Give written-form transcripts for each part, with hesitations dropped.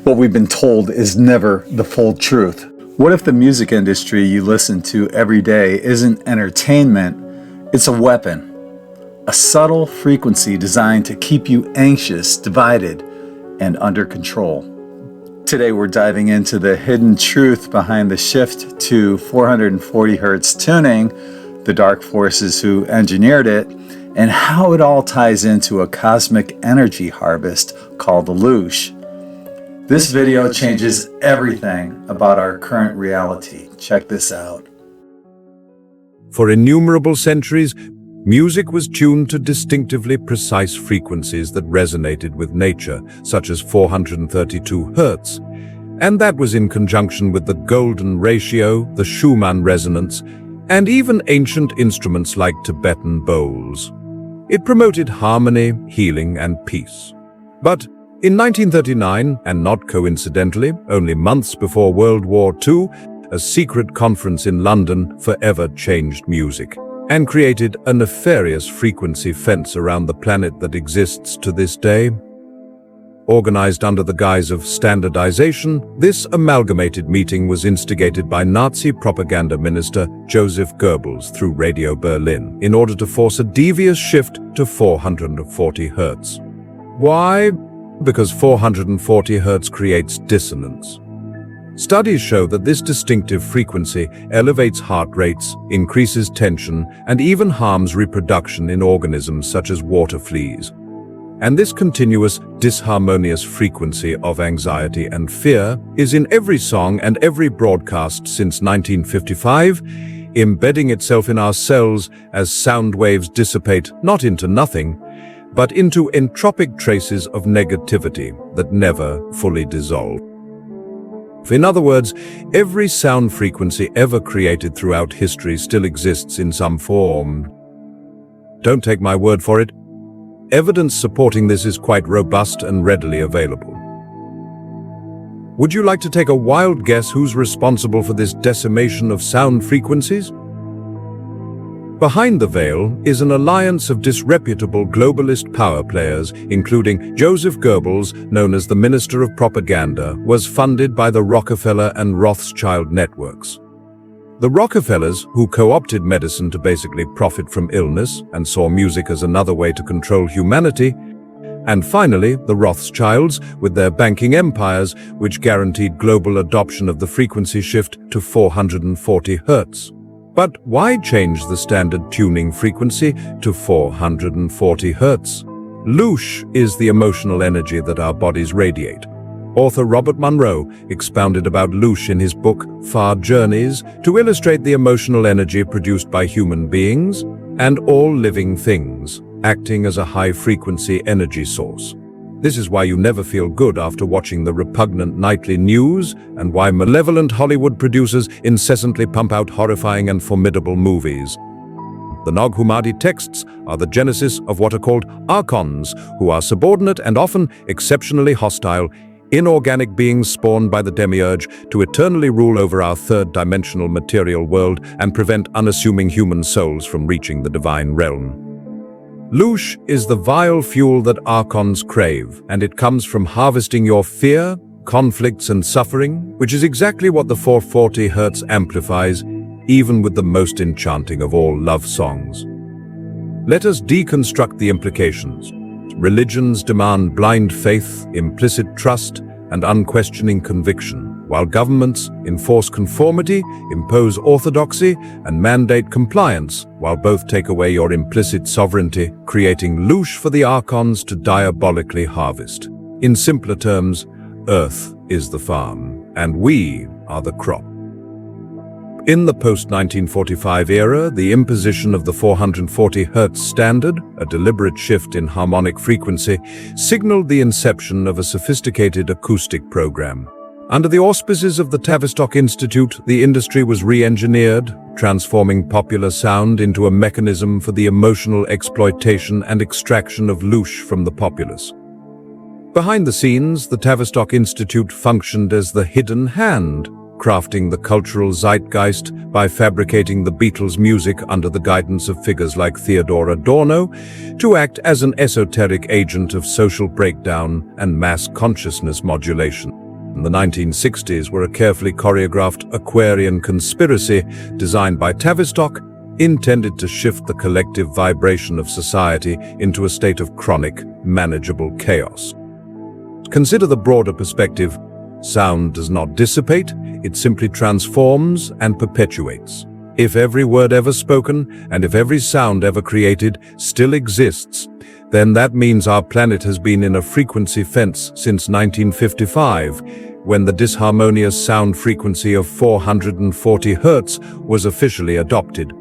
What we've been told is never the full truth. What if the music industry you listen to every day isn't entertainment, it's a weapon, a subtle frequency designed to keep you anxious, divided, and under control? Today we're diving into the hidden truth behind the shift to 440 Hz tuning, the dark forces who engineered it, and how it all ties into a cosmic energy harvest called the Loosh. This video changes everything about our current reality. Check this out. For innumerable centuries, music was tuned to distinctively precise frequencies that resonated with nature, such as 432 Hz. And that was in conjunction with the golden ratio, the Schumann resonance, and even ancient instruments like Tibetan bowls. It promoted harmony, healing, and peace. But in 1939, and not coincidentally, only months before World War II, a secret conference in London forever changed music and created a nefarious frequency fence around the planet that exists to this day. Organized under the guise of standardization, this amalgamated meeting was instigated by Nazi propaganda minister Joseph Goebbels through Radio Berlin in order to force a devious shift to 440 Hz. Why? Because 440 Hz creates dissonance. Studies show that this distinctive frequency elevates heart rates, increases tension, and even harms reproduction in organisms such as water fleas. And this continuous, disharmonious frequency of anxiety and fear is in every song and every broadcast since 1955, embedding itself in our cells as sound waves dissipate not into nothing, but into entropic traces of negativity that never fully dissolve. In other words, every sound frequency ever created throughout history still exists in some form. Don't take my word for it. Evidence supporting this is quite robust and readily available. Would you like to take a wild guess who's responsible for this decimation of sound frequencies? Behind the veil is an alliance of disreputable globalist power players, including Joseph Goebbels, known as the Minister of Propaganda, was funded by the Rockefeller and Rothschild networks. The Rockefellers, who co-opted medicine to basically profit from illness and saw music as another way to control humanity, and finally, the Rothschilds, with their banking empires, which guaranteed global adoption of the frequency shift to 440 Hz. But why change the standard tuning frequency to 440 Hz? Loosh is the emotional energy that our bodies radiate. Author Robert Monroe expounded about Loosh in his book Far Journeys to illustrate the emotional energy produced by human beings and all living things, acting as a high-frequency energy source. This is why you never feel good after watching the repugnant nightly news, and why malevolent Hollywood producers incessantly pump out horrifying and formidable movies. The Nag Hammadi texts are the genesis of what are called archons, who are subordinate and often exceptionally hostile, inorganic beings spawned by the demiurge to eternally rule over our third-dimensional material world and prevent unassuming human souls from reaching the divine realm. Loosh is the vile fuel that archons crave, and it comes from harvesting your fear, conflicts, and suffering, which is exactly what the 440 Hz amplifies, even with the most enchanting of all love songs. Let us deconstruct the implications. Religions demand blind faith, implicit trust, and unquestioning conviction, while governments enforce conformity, impose orthodoxy, and mandate compliance, while both take away your implicit sovereignty, creating Loosh for the archons to diabolically harvest. In simpler terms, Earth is the farm, and we are the crop. In the post-1945 era, the imposition of the 440 Hz standard, a deliberate shift in harmonic frequency, signaled the inception of a sophisticated acoustic program. Under the auspices of the Tavistock Institute, the industry was re-engineered, transforming popular sound into a mechanism for the emotional exploitation and extraction of Loosh from the populace. Behind the scenes, the Tavistock Institute functioned as the hidden hand, crafting the cultural zeitgeist by fabricating the Beatles' music under the guidance of figures like Theodore Adorno to act as an esoteric agent of social breakdown and mass consciousness modulation. The 1960s were a carefully choreographed Aquarian conspiracy designed by Tavistock, intended to shift the collective vibration of society into a state of chronic, manageable chaos. Consider the broader perspective. Sound does not dissipate, it simply transforms and perpetuates. If every word ever spoken and if every sound ever created still exists, then that means our planet has been in a frequency fence since 1955, when the disharmonious sound frequency of 440 Hz was officially adopted.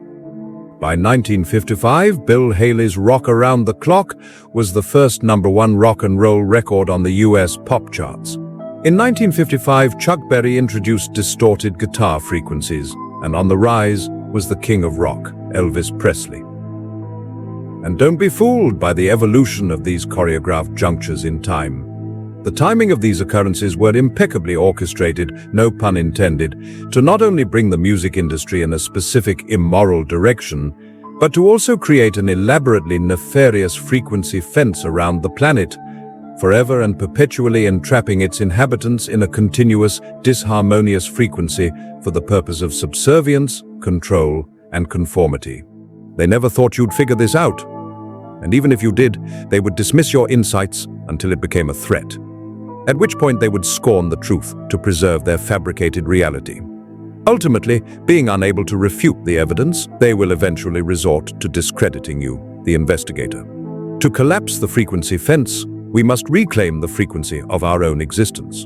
By 1955, Bill Haley's Rock Around the Clock was the first #1 rock and roll record on the US pop charts. In 1955, Chuck Berry introduced distorted guitar frequencies, and on the rise was the king of rock, Elvis Presley. And don't be fooled by the evolution of these choreographed junctures in time. The timing of these occurrences were impeccably orchestrated, no pun intended, to not only bring the music industry in a specific immoral direction, but to also create an elaborately nefarious frequency fence around the planet, forever and perpetually entrapping its inhabitants in a continuous, disharmonious frequency for the purpose of subservience, control, and conformity. They never thought you'd figure this out. And even if you did, they would dismiss your insights until it became a threat, at which point they would scorn the truth to preserve their fabricated reality. Ultimately, being unable to refute the evidence, they will eventually resort to discrediting you, the investigator. To collapse the frequency fence, we must reclaim the frequency of our own existence.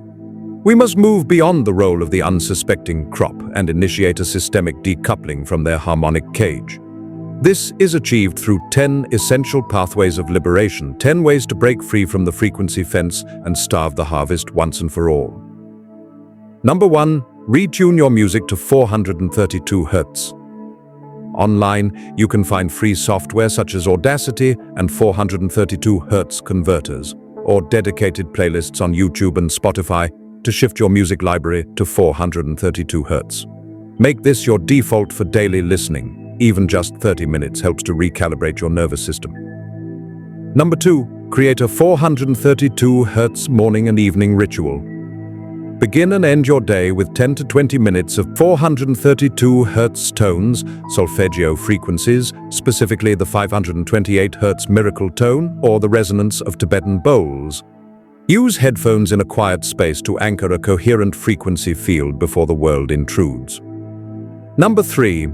We must move beyond the role of the unsuspecting crop and initiate a systemic decoupling from their harmonic cage. This is achieved through 10 essential pathways of liberation, 10 ways to break free from the frequency fence and starve the harvest once and for all. Number 1, retune your music to 432 Hz. Online, you can find free software such as Audacity and 432 Hz converters, or dedicated playlists on YouTube and Spotify to shift your music library to 432 Hz. Make this your default for daily listening. Even just 30 minutes helps to recalibrate your nervous system. Number 2, create a 432 Hz morning and evening ritual. Begin and end your day with 10 to 20 minutes of 432 Hz tones, solfeggio frequencies, specifically the 528 Hz miracle tone or the resonance of Tibetan bowls. Use headphones in a quiet space to anchor a coherent frequency field before the world intrudes. Number 3,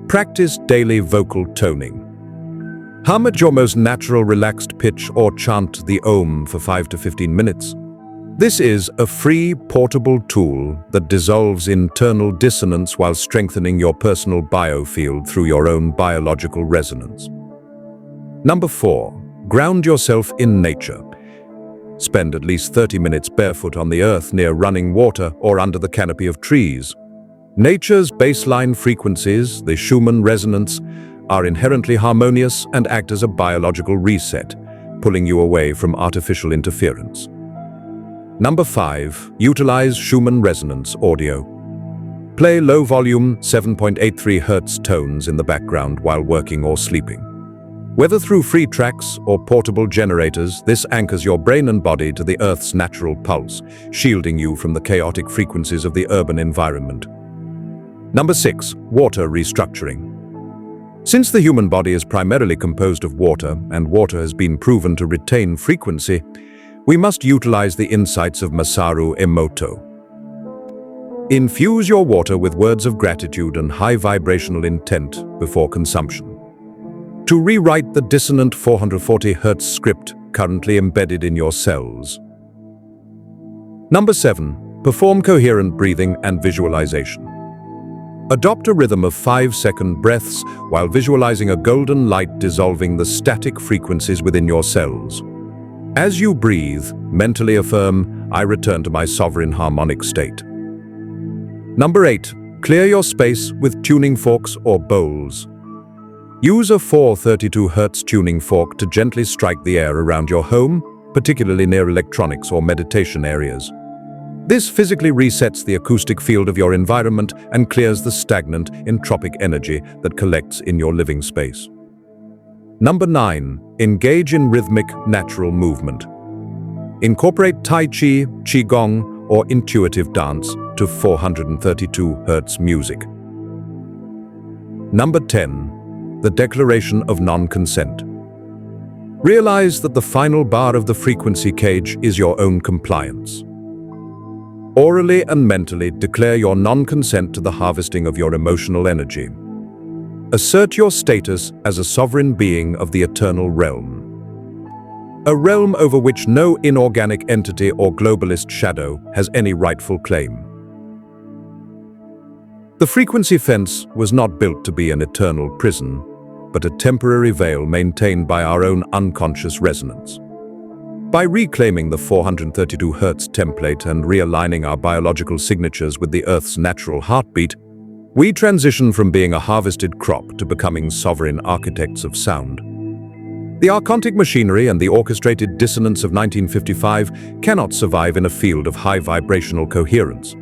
practice daily vocal toning. Hum at your most natural relaxed pitch or chant the Om for 5 to 15 minutes. This is a free, portable tool that dissolves internal dissonance while strengthening your personal biofield through your own biological resonance. Number 4, ground yourself in nature. Spend at least 30 minutes barefoot on the earth near running water or under the canopy of trees. Nature's baseline frequencies, the Schumann resonance, are inherently harmonious and act as a biological reset, pulling you away from artificial interference. Number 5, utilize Schumann resonance audio. Play low-volume 7.83 Hz tones in the background while working or sleeping. Whether through free tracks or portable generators, this anchors your brain and body to the Earth's natural pulse, shielding you from the chaotic frequencies of the urban environment. Number 6, water restructuring. Since the human body is primarily composed of water, and water has been proven to retain frequency, we must utilize the insights of Masaru Emoto. Infuse your water with words of gratitude and high vibrational intent before consumption. To rewrite the dissonant 440 Hz script currently embedded in your cells. Number 7, perform coherent breathing and visualization. Adopt a rhythm of 5-second breaths while visualizing a golden light dissolving the static frequencies within your cells. As you breathe, mentally affirm, "I return to my sovereign harmonic state." Number 8, clear your space with tuning forks or bowls. Use a 432 Hz tuning fork to gently strike the air around your home, particularly near electronics or meditation areas. This physically resets the acoustic field of your environment and clears the stagnant, entropic energy that collects in your living space. Number 9. Engage in rhythmic, natural movement. Incorporate Tai Chi, Qigong, or intuitive dance to 432 Hz music. Number 10. The Declaration of Non-Consent. Realize that the final bar of the frequency cage is your own compliance. Orally and mentally declare your non-consent to the harvesting of your emotional energy. Assert your status as a sovereign being of the eternal realm. A realm over which no inorganic entity or globalist shadow has any rightful claim. The frequency fence was not built to be an eternal prison, but a temporary veil maintained by our own unconscious resonance. By reclaiming the 432 Hz template and realigning our biological signatures with the Earth's natural heartbeat, we transition from being a harvested crop to becoming sovereign architects of sound. The archontic machinery and the orchestrated dissonance of 1955 cannot survive in a field of high vibrational coherence.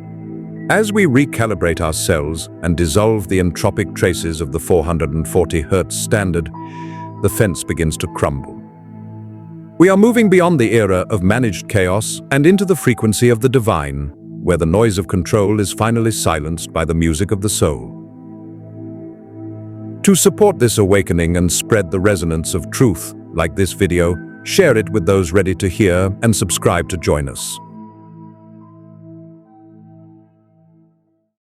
As we recalibrate ourselves and dissolve the entropic traces of the 440 Hz standard, the fence begins to crumble. We are moving beyond the era of managed chaos and into the frequency of the divine, where the noise of control is finally silenced by the music of the soul. To support this awakening and spread the resonance of truth, like this video, share it with those ready to hear and subscribe to join us.